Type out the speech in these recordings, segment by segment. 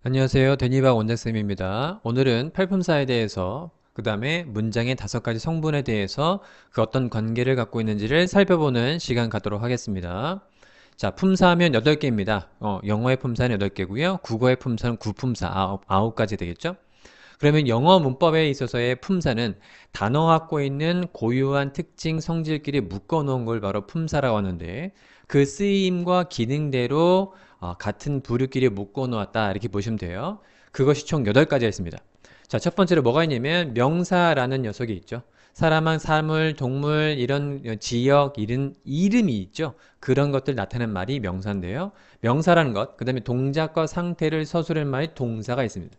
안녕하세요. 데니박 원장쌤입니다. 오늘은 팔품사에 대해서 그 다음에 문장의 5가지 성분에 대해서 그 어떤 관계를 갖고 있는지를 살펴보는 시간 갖도록 하겠습니다. 자, 품사하면 8개입니다. 영어의 품사는 8개고요. 국어의 품사는 9품사, 9가지 되겠죠? 그러면 영어 문법에 있어서의 품사는 단어 갖고 있는 고유한 특징, 성질끼리 묶어 놓은 걸 바로 품사라고 하는데 그 쓰임과 기능대로 같은 부류끼리 묶어 놓았다 이렇게 보시면 돼요. 그것이 총 8가지가 있습니다. 자, 첫 번째로 뭐가 있냐면 명사라는 녀석이 있죠. 사람한 사물, 동물, 이런 지역, 이름이 있죠. 그런 것들 나타내는 말이 명사인데요. 명사라는 것, 그 다음에 동작과 상태를 서술하는 말이 동사가 있습니다.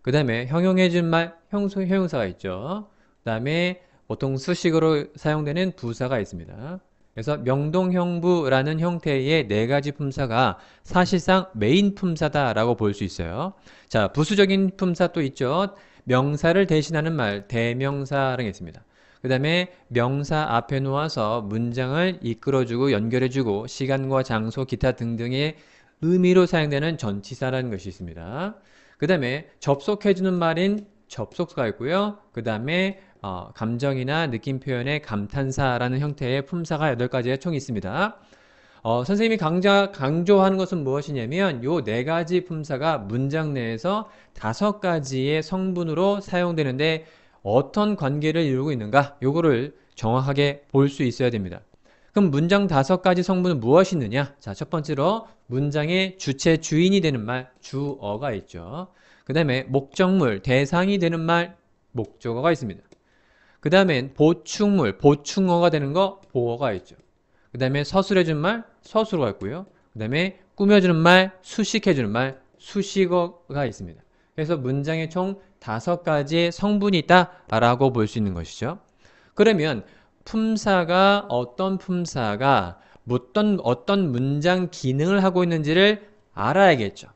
그 다음에 형용해준 말, 형용사가 있죠. 그 다음에 보통 수식어로 사용되는 부사가 있습니다. 그래서 명동형부라는 형태의 4가지 품사가 사실상 메인 품사다라고 볼 수 있어요. 자, 부수적인 품사 또 있죠. 명사를 대신하는 말, 대명사라는 게 있습니다. 그 다음에 명사 앞에 놓아서 문장을 이끌어주고 연결해주고 시간과 장소, 기타 등등의 의미로 사용되는 전치사라는 것이 있습니다. 그 다음에 접속해주는 말인 접속사가 있고요. 그 다음에 감정이나 느낌 표현의 감탄사라는 형태의 품사가 8가지가 총 있습니다. 선생님이 강조하는 것은 무엇이냐면 요 4가지 품사가 문장 내에서 5가지의 성분으로 사용되는데 어떤 관계를 이루고 있는가? 요거를 정확하게 볼 수 있어야 됩니다. 그럼 문장 5가지 성분은 무엇이 있느냐? 자, 첫 번째로 문장의 주체, 주인이 되는 말, 주어가 있죠. 그 다음에 목적물, 대상이 되는 말, 목적어가 있습니다. 그 다음에 보충물, 보충어가 되는 거, 보어가 있죠. 그 다음에 서술해주는 말, 서술어가 있고요. 그 다음에 꾸며주는 말, 수식해주는 말, 수식어가 있습니다. 그래서 문장에 총 5가지의 성분이 있다라고 볼 수 있는 것이죠. 그러면 품사가 어떤 품사가 어떤 문장 기능을 하고 있는지를 알아야겠죠.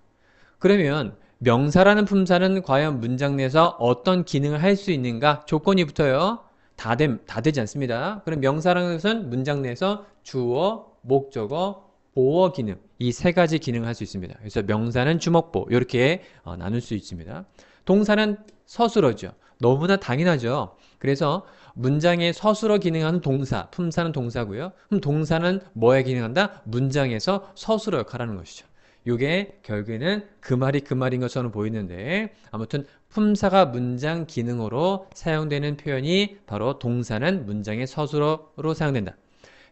그러면 명사라는 품사는 과연 문장 내에서 어떤 기능을 할 수 있는가? 조건이 붙어요. 다 되지 않습니다. 그럼 명사라는 것은 문장 내에서 주어, 목적어, 보어 기능 이 3가지 기능을 할 수 있습니다. 그래서 명사는 주목보 이렇게 나눌 수 있습니다. 동사는 서술어죠. 너무나 당연하죠. 그래서 문장에 서술어 기능하는 동사, 품사는 동사고요. 그럼 동사는 뭐에 기능한다? 문장에서 서술어 역할을 하는 것이죠. 이게 결국에는 그 말이 그 말인 것처럼 보이는데 아무튼 품사가 문장 기능으로 사용되는 표현이 바로 동사는 문장의 서술어로 사용된다.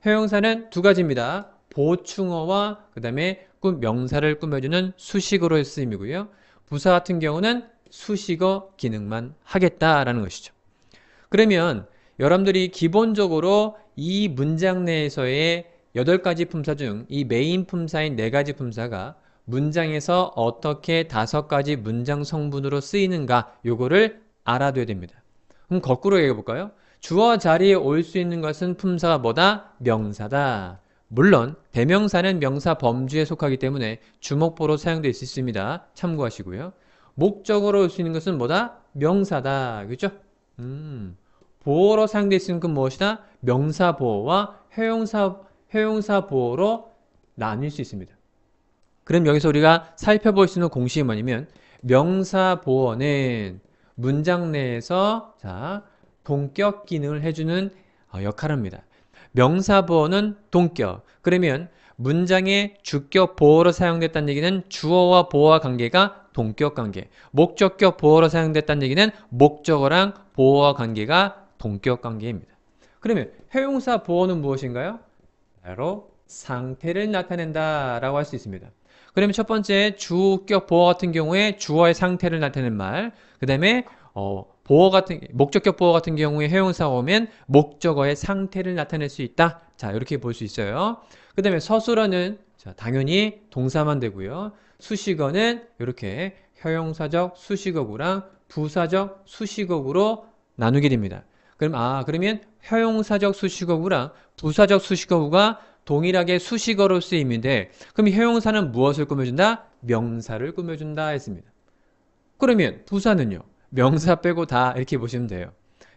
형용사는 2가지입니다. 보충어와 그 다음에 명사를 꾸며주는 수식어로의 쓰임이고요. 부사 같은 경우는 수식어 기능만 하겠다라는 것이죠. 그러면 여러분들이 기본적으로 이 문장 내에서의 8가지 품사 중 이 메인 품사인 4가지 품사가 문장에서 어떻게 5가지 문장 성분으로 쓰이는가 요거를 알아둬야 됩니다. 그럼 거꾸로 얘기해 볼까요? 주어 자리에 올 수 있는 것은 품사가 뭐다? 명사다. 물론 대명사는 명사 범주에 속하기 때문에 주목보로 사용될 수 있습니다. 참고하시고요. 목적으로 올 수 있는 것은 뭐다? 명사다. 그죠? 보어로 사용될 수 있는 건 무엇이다? 명사 보어와 형용사 보어로 나뉠 수 있습니다. 그럼 여기서 우리가 살펴볼 수 있는 공식이 뭐냐면 명사 보어는 문장 내에서 동격 기능을 해주는 역할을 합니다. 명사 보어는 동격. 그러면 문장의 주격 보어로 사용됐다는 얘기는 주어와 보어와 관계가 동격 관계. 목적격 보어로 사용됐다는 얘기는 목적어랑 보어와 관계가 동격 관계입니다. 그러면 형용사 보어는 무엇인가요? 바로 상태를 나타낸다라고 할 수 있습니다. 그러면 첫 번째 주격 보어 같은 경우에 주어의 상태를 나타내는 말, 그 다음에 목적격 보어 같은 경우에 형용사가 오면 목적어의 상태를 나타낼 수 있다. 자, 이렇게 볼 수 있어요. 그 다음에 서술어는 당연히 동사만 되고요. 수식어는 이렇게 형용사적 수식어구랑 부사적 수식어구로 나누게 됩니다. 그러면 형용사적 수식어구랑 부사적 수식어구가 동일하게 수식어로 쓰임인데 그럼 형용사는 무엇을 꾸며준다? 명사를 꾸며준다 했습니다. 그러면 부사는요? 명사 빼고 다 이렇게 보시면 돼요.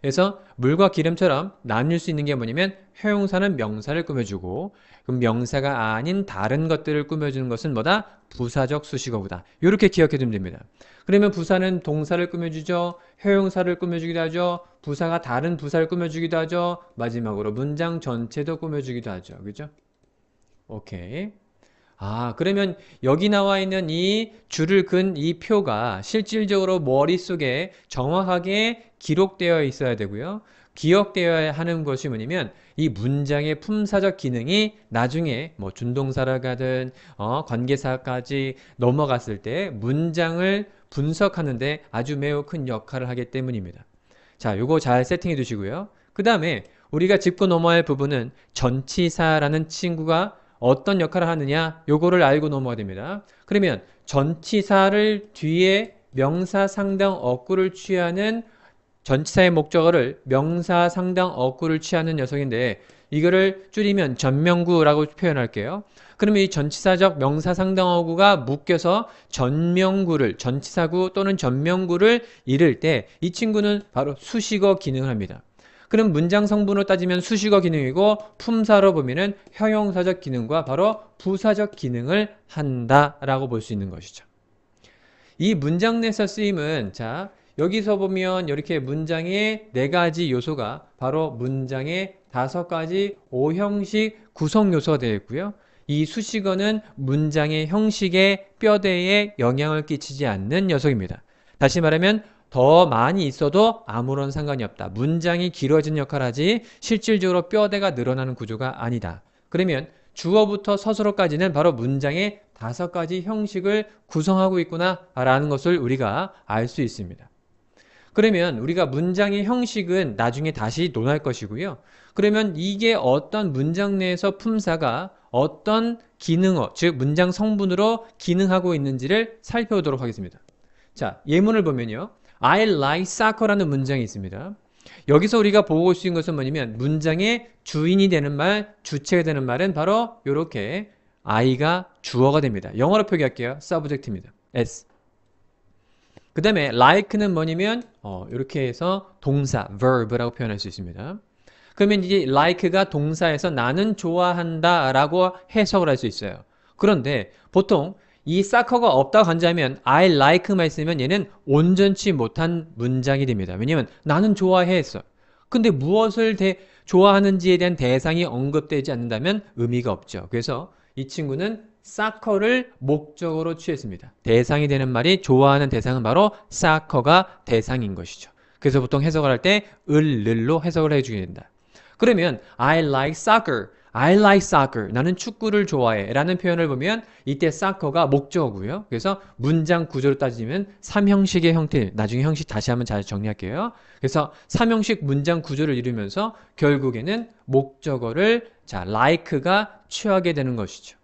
그래서 물과 기름처럼 나뉠 수 있는 게 뭐냐면 형용사는 명사를 꾸며주고 그럼 명사가 아닌 다른 것들을 꾸며주는 것은 뭐다? 부사적 수식어구다. 이렇게 기억해 두면 됩니다. 그러면 부사는 동사를 꾸며주죠. 형용사를 꾸며주기도 하죠. 부사가 다른 부사를 꾸며주기도 하죠. 마지막으로 문장 전체도 꾸며주기도 하죠. 그죠? 오케이. 그러면 여기 나와 있는 이 줄을 긋은 이 표가 실질적으로 머릿속에 정확하게 기록되어 있어야 되고요. 기억되어야 하는 것이 뭐냐면 이 문장의 품사적 기능이 나중에 뭐 준동사라고 하든 관계사까지 넘어갔을 때 문장을 분석하는데 아주 매우 큰 역할을 하기 때문입니다. 자, 요거 잘 세팅해 두시고요. 그 다음에 우리가 짚고 넘어야 할 부분은 전치사라는 친구가 어떤 역할을 하느냐 요거를 알고 넘어가야 됩니다. 그러면 전치사를 뒤에 명사 상당 어구를 취하는 전치사의 목적어를 명사 상당 어구를 취하는 녀석인데 이거를 줄이면 전명구라고 표현할게요. 그러면 이 전치사적 명사 상당 어구가 묶여서 전명구를 전치사구 또는 전명구를 이룰 때 이 친구는 바로 수식어 기능을 합니다. 그럼 문장 성분으로 따지면 수식어 기능이고 품사로 보면은 형용사적 기능과 바로 부사적 기능을 한다라고 볼 수 있는 것이죠. 이 문장 내에서 쓰임은 자 여기서 보면 이렇게 문장의 4가지 요소가 바로 문장의 5가지 오형식 구성 요소가 되어 있고요. 이 수식어는 문장의 형식의 뼈대에 영향을 끼치지 않는 녀석입니다. 다시 말하면 더 많이 있어도 아무런 상관이 없다. 문장이 길어지는 역할을 하지 실질적으로 뼈대가 늘어나는 구조가 아니다. 그러면 주어부터 서술어까지는 바로 문장의 5가지 형식을 구성하고 있구나 라는 것을 우리가 알 수 있습니다. 그러면 우리가 문장의 형식은 나중에 다시 논할 것이고요. 그러면 이게 어떤 문장 내에서 품사가 어떤 기능어, 즉 문장 성분으로 기능하고 있는지를 살펴보도록 하겠습니다. 자, 예문을 보면요. I like soccer라는 문장이 있습니다. 여기서 우리가 보고 올 수 있는 것은 뭐냐면 문장의 주인이 되는 말, 주체가 되는 말은 바로 이렇게 I가 주어가 됩니다. 영어로 표기할게요. subject입니다. S. 그 다음에 like는 뭐냐면 이렇게 해서 동사, verb라고 표현할 수 있습니다. 그러면 이제 like가 동사에서 나는 좋아한다 라고 해석을 할 수 있어요. 그런데 보통 이 soccer가 없다고 간주하면 I like만 있으면 얘는 온전치 못한 문장이 됩니다. 왜냐면 나는 좋아해 했어. 근데 무엇을 좋아하는지에 대한 대상이 언급되지 않는다면 의미가 없죠. 그래서 이 친구는 soccer를 목적으로 취했습니다. 대상이 되는 말이 좋아하는 대상은 바로 soccer가 대상인 것이죠. 그래서 보통 해석을 할 때 을로 해석을 해주게 된다. 그러면 I like soccer, I like soccer, 나는 축구를 좋아해 라는 표현을 보면 이때 soccer가 목적어고요. 그래서 문장 구조로 따지면 3형식의 형태, 나중에 형식 다시 한번 잘 정리할게요. 그래서 3형식 문장 구조를 이루면서 결국에는 목적어를 like가 취하게 되는 것이죠.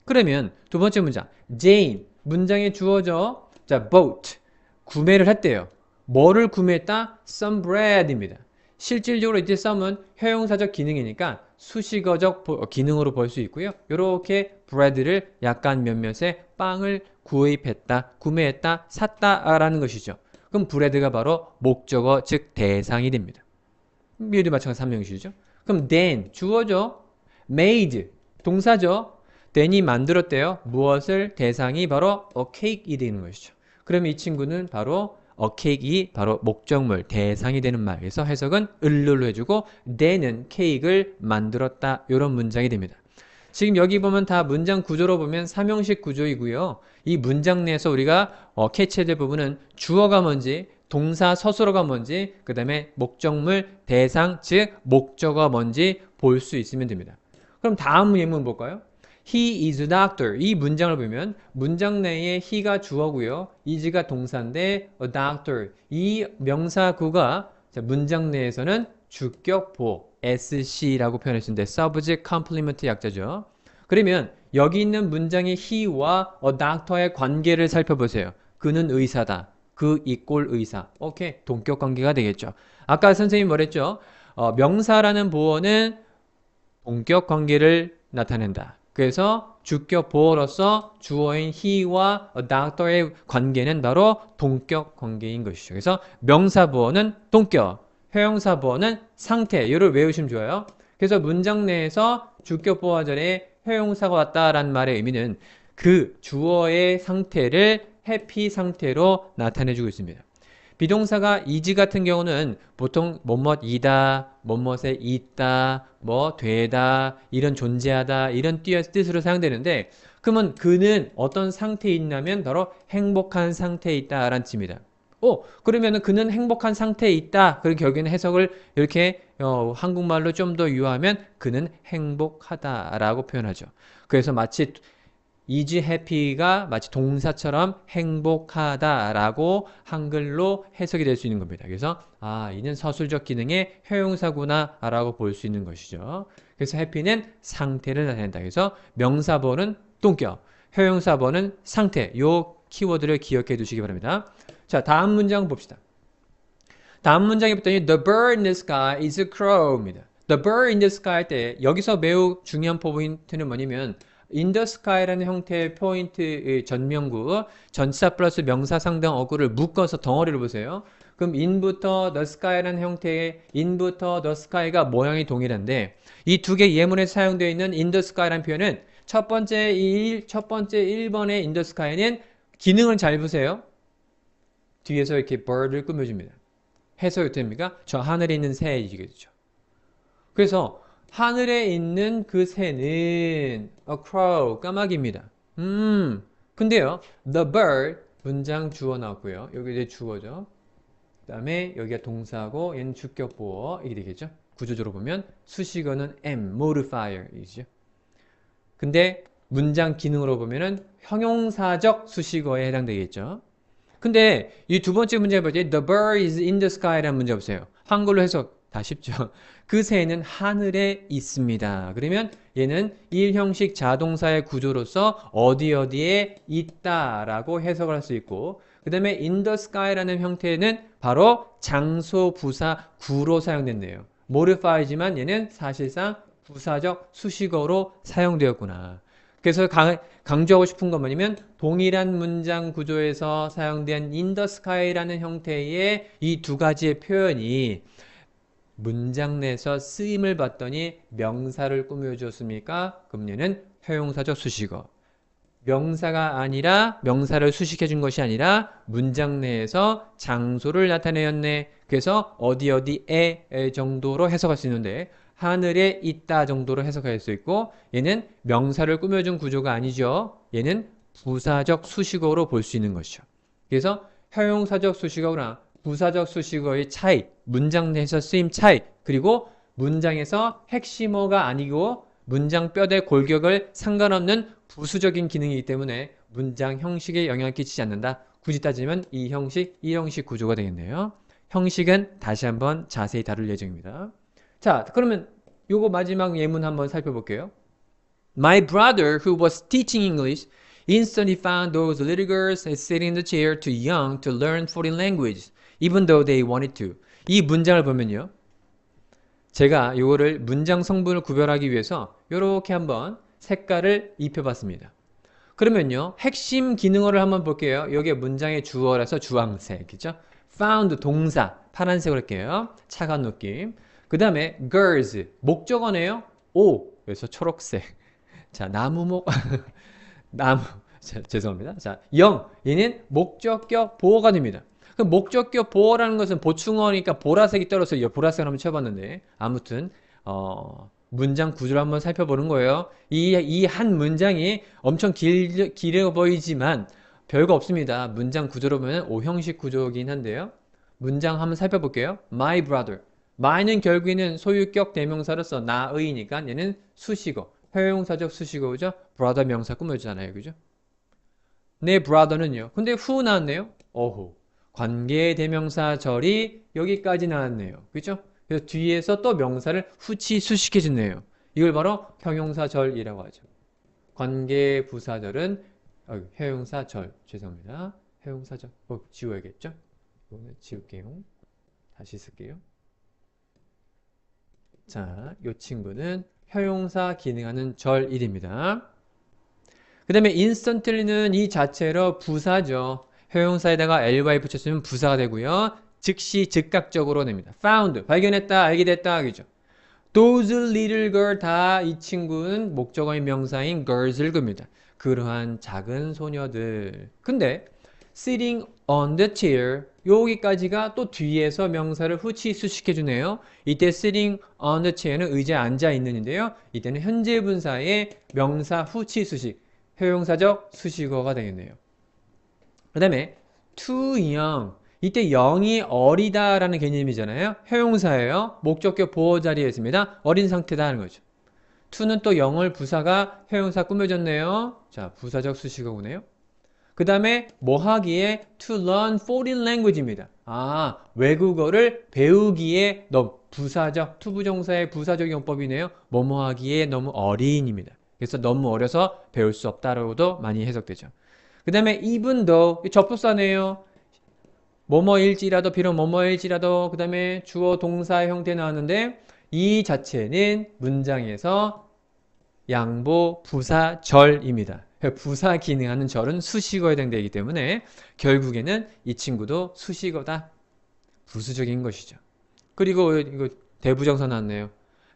그러면 두 번째 문장, Jane, 문장의 주어죠. bought, 구매를 했대요. 뭐를 구매했다? Some bread입니다. 실질적으로 이제 some은 형용사적 기능이니까 수식어적 기능으로 볼 수 있고요. 이렇게 bread를 약간 몇몇의 빵을 구입했다, 구매했다, 샀다라는 것이죠. 그럼 bread가 바로 목적어, 즉 대상이 됩니다. 미래도 마찬가지 3형식이죠. 그럼 then, 주어죠. made, 동사죠. then이 만들었대요. 무엇을? 대상이 바로 a cake이 되는 것이죠. 그럼 이 친구는 바로 a cake이 바로 목적물, 대상이 되는 말. 그래서 해석은 을로 해주고 then은 케이크를 만들었다. 이런 문장이 됩니다. 지금 여기 보면 다 문장 구조로 보면 3형식 구조이고요. 이 문장 내에서 우리가 캐치해야 될 부분은 주어가 뭔지, 동사 서술어가 뭔지, 그 다음에 목적물, 대상, 즉 목적어가 뭔지 볼 수 있으면 됩니다. 그럼 다음 예문 볼까요? He is a doctor. 이 문장을 보면 문장 내에 he가 주어고요. is가 동사인데 a doctor. 이 명사구가 문장 내에서는 주격보 SC라고 표현할 수 있는데 subject complement 약자죠. 그러면 여기 있는 문장의 he와 a doctor의 관계를 살펴보세요. 그는 의사다. 그 이꼴 의사. 오케이. 동격 관계가 되겠죠. 아까 선생님이 뭐랬죠? 명사라는 보어는 동격 관계를 나타낸다. 그래서 주격 보어로서 주어인 he와 a doctor의 관계는 바로 동격 관계인 것이죠. 그래서 명사 보어는 동격, 형용사번은 상태. 이를 외우시면 좋아요. 그래서 문장 내에서 주격 보호 전에 형용사가 왔다라는 말의 의미는 그 주어의 상태를 해피 상태로 나타내주고 있습니다. 비동사가 is 같은 경우는 보통 뭐뭐이다, 뭐뭐에 있다, 뭐 되다, 이런 존재하다, 이런 뜻으로 사용되는데 그러면 그는 어떤 상태에 있냐면 바로 행복한 상태에 있다라는 뜻입니다. 그러면은 그는 행복한 상태에 있다. 그리고 결국에는 해석을 이렇게 한국말로 좀 더 유화하면 그는 행복하다라고 표현하죠. 그래서 마치 is happy가 마치 동사처럼 행복하다라고 한글로 해석이 될 수 있는 겁니다. 그래서 이는 서술적 기능의 형용사구나라고 볼 수 있는 것이죠. 그래서 happy는 상태를 나타낸다. 그래서 명사번은 동격, 형용사번은 상태. 요 키워드를 기억해 두시기 바랍니다. 자, 다음 문장 봅시다. 다음 문장에 봤더니 The bird in the sky is a crow입니다. The bird in the sky 할 때 여기서 매우 중요한 포인트는 뭐냐면 in the sky라는 형태의 포인트 전명구 전치사 플러스 명사 상당 어구를 묶어서 덩어리를 보세요. 그럼 in부터 the sky라는 형태의 in부터 the sky가 모양이 동일한데 이 두 개 예문에 사용되어 있는 in the sky라는 표현은 첫 번째 1번의 in the sky는 기능을 잘 보세요. 뒤에서 이렇게 bird를 꾸며줍니다. 해석이 됩니까? 저 하늘에 있는 새이겠죠. 그래서 하늘에 있는 그 새는 a crow, 까마귀입니다. 근데요, the bird, 문장 주어 나왔고요. 여기 이제 주어죠. 그 다음에 여기가 동사고 얘는 주격 보어 이게 되겠죠. 구조적으로 보면 수식어는 am, modifier이죠. 근데 문장 기능으로 보면은 형용사적 수식어에 해당되겠죠. 근데 이 두 번째 문제 보죠. The bird is in the sky라는 문제 보세요. 한글로 해석 다 쉽죠. 그 새는 하늘에 있습니다. 그러면 얘는 일형식 자동사의 구조로서 어디에 있다라고 해석을 할 수 있고 그 다음에 in the sky라는 형태는 바로 장소 부사 구로 사용된대요. modify지만 얘는 사실상 부사적 수식어로 사용되었구나. 그래서 강조하고 싶은 건 뭐냐면 동일한 문장 구조에서 사용된 in the sky라는 형태의 이 두 가지의 표현이 문장 내에서 쓰임을 받더니 명사를 꾸며주었습니까? 그럼 얘는 형용사적 수식어. 명사가 아니라 명사를 수식해 준 것이 아니라 문장 내에서 장소를 나타내었네. 그래서 어디에 정도로 해석할 수 있는데 하늘에 있다 정도로 해석할 수 있고 얘는 명사를 꾸며준 구조가 아니죠. 얘는 부사적 수식어로 볼 수 있는 것이죠. 그래서 형용사적 수식어나 부사적 수식어의 차이, 문장 내에서 쓰임 차이, 그리고 문장에서 핵심어가 아니고 문장 뼈대 골격을 상관없는 부수적인 기능이기 때문에 문장 형식에 영향을 끼치지 않는다. 굳이 따지면 이 형식 구조가 되겠네요. 형식은 다시 한번 자세히 다룰 예정입니다. 자, 그러면 요거 마지막 예문 한번 살펴볼게요. My brother, who was teaching English, instantly found those little girls sitting in the chair too young to learn foreign language, even though they wanted to. 이 문장을 보면요. 제가 요거를 문장 성분을 구별하기 위해서 요렇게 한번 색깔을 입혀봤습니다. 그러면요. 핵심 기능어를 한번 볼게요. 여기에 문장의 주어라서 주황색이죠. found 동사 파란색으로 할게요. 차가운 느낌. 그 다음에 girls 목적어네요. 그래서 초록색. 자, 나무목 죄송합니다. 자, 얘는 목적격 보어가 됩니다. 그럼 목적격 보어라는 것은 보충어니까 보라색이 떨어져서 보라색을 한번 쳐봤는데 아무튼 문장 구조를 한번 살펴보는 거예요. 이 한 문장이 엄청 길어 보이지만 별거 없습니다. 문장 구조로 보면 O형식 구조이긴 한데요. 문장 한번 살펴볼게요. My brother. my는 결국에는 소유격 대명사로서 나의니까 얘는 수식어. 형용사적 수식어죠. brother 명사 꾸며주잖아요. 그죠? 내 brother는요. 근데 who 나왔네요. 관계 대명사절이 여기까지 나왔네요. 그죠? 그래서 뒤에서 또 명사를 후치 수식해주네요. 이걸 바로 형용사절이라고 하죠. 관계 부사절은 형용사절. 죄송합니다. 형용사절. 지워야겠죠? 이거는 지울게요. 다시 쓸게요. 자, 이 친구는 형용사 기능하는 절일입니다. 그 다음에 instantly는 이 자체로 부사죠. 형용사에다가 ly 붙였으면 부사가 되고요. 즉시 즉각적으로 냅니다. found 발견했다, 알게 됐다, 그죠? Those little girl 다 이 친구는 목적어인 명사인 girls를 끕니다. 그러한 작은 소녀들. 근데 sitting on the chair 여기까지가 또 뒤에서 명사를 후치 수식해주네요. 이때 sitting on the chair는 의자에 앉아 있는인데요. 이때는 현재 분사의 명사 후치 수식, 형용사적 수식어가 되겠네요. 그 다음에 too young 이때 영이 어리다라는 개념이잖아요. 형용사예요. 목적격 보호 자리에 있습니다. 어린 상태다 하는 거죠. to는 또 영을 부사가 형용사 꾸며졌네요. 자, 부사적 수식어구네요. 그 다음에 뭐 하기에 to learn foreign language입니다. 아, 외국어를 배우기에 너무 부사적, 투부정사의 부사적 용법이네요. 뭐뭐 하기에 너무 어린입니다. 그래서 너무 어려서 배울 수 없다라고도 많이 해석되죠. 그 다음에 even though 접속사네요. 뭐뭐일지라도 비록 뭐뭐일지라도 그 다음에 주어 동사 형태 나왔는데 이 자체는 문장에서 양보 부사절입니다. 부사 기능하는 절은 수식어에 해당되기 때문에 결국에는 이 친구도 수식어다. 부수적인 것이죠. 그리고 이거 대부정사 나왔네요.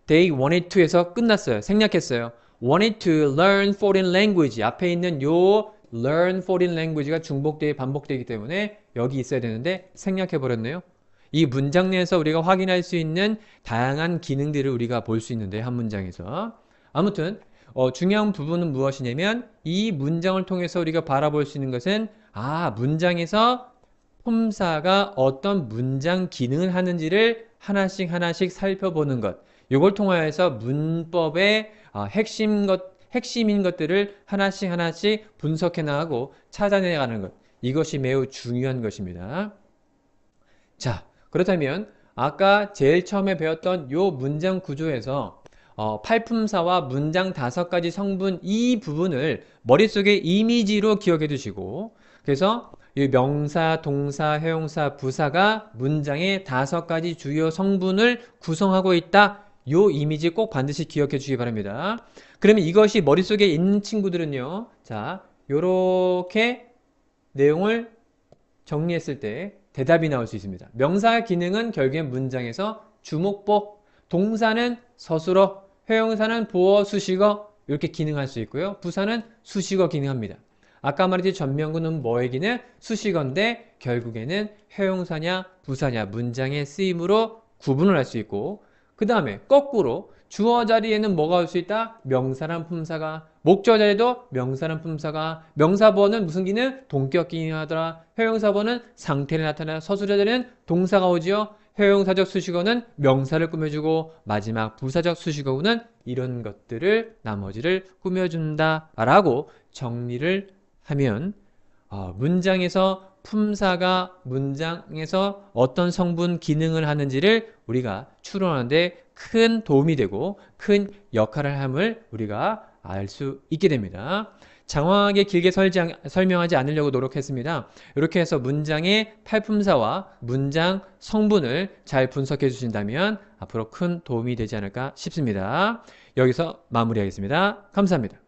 They wanted to에서 끝났어요. 생략했어요. wanted to learn foreign language 앞에 있는 요 learn foreign language가 중복되게 반복되기 때문에 여기 있어야 되는데 생략해버렸네요. 이 문장 내에서 우리가 확인할 수 있는 다양한 기능들을 우리가 볼 수 있는데 한 문장에서 아무튼 중요한 부분은 무엇이냐면 이 문장을 통해서 우리가 바라볼 수 있는 것은 문장에서 품사가 어떤 문장 기능을 하는지를 하나씩 살펴보는 것. 이걸 통하여서 문법의 핵심인 것들을 하나씩 분석해 나가고 찾아내가는 것. 이것이 매우 중요한 것입니다. 자, 그렇다면 아까 제일 처음에 배웠던 요 문장 구조에서 팔품사와 문장 5가지 성분 이 부분을 머릿속에 이미지로 기억해 두시고 그래서 이 명사, 동사, 형용사, 부사가 문장의 5가지 주요 성분을 구성하고 있다. 요 이미지 꼭 반드시 기억해 주시기 바랍니다. 그러면 이것이 머릿속에 있는 친구들은요. 자, 요렇게 내용을 정리했을 때 대답이 나올 수 있습니다. 명사 기능은 결국엔 문장에서 주목보, 동사는 서술어, 형용사는 보어, 수식어 이렇게 기능할 수 있고요. 부사는 수식어 기능합니다. 아까 말했듯이 전명구는 뭐의 기능? 수식어인데 결국에는 형용사냐 부사냐 문장의 쓰임으로 구분을 할 수 있고 그 다음에 거꾸로 주어 자리에는 뭐가 올 수 있다? 명사란 품사가 목적 자리에도 명사란 품사가 명사보어는 무슨 기능? 동격 기능하더라. 형용사보어는 상태를 나타내는 서술어 자리에는 동사가 오지요. 형용사적 수식어는 명사를 꾸며주고 마지막 부사적 수식어는 이런 것들을 나머지를 꾸며준다 라고 정리를 하면 문장에서 품사가 문장에서 어떤 성분 기능을 하는지를 우리가 추론하는데 큰 도움이 되고 큰 역할을 함을 우리가 알 수 있게 됩니다. 장황하게 길게 설명하지 않으려고 노력했습니다. 이렇게 해서 문장의 팔품사와 문장 성분을 잘 분석해 주신다면 앞으로 큰 도움이 되지 않을까 싶습니다. 여기서 마무리하겠습니다. 감사합니다.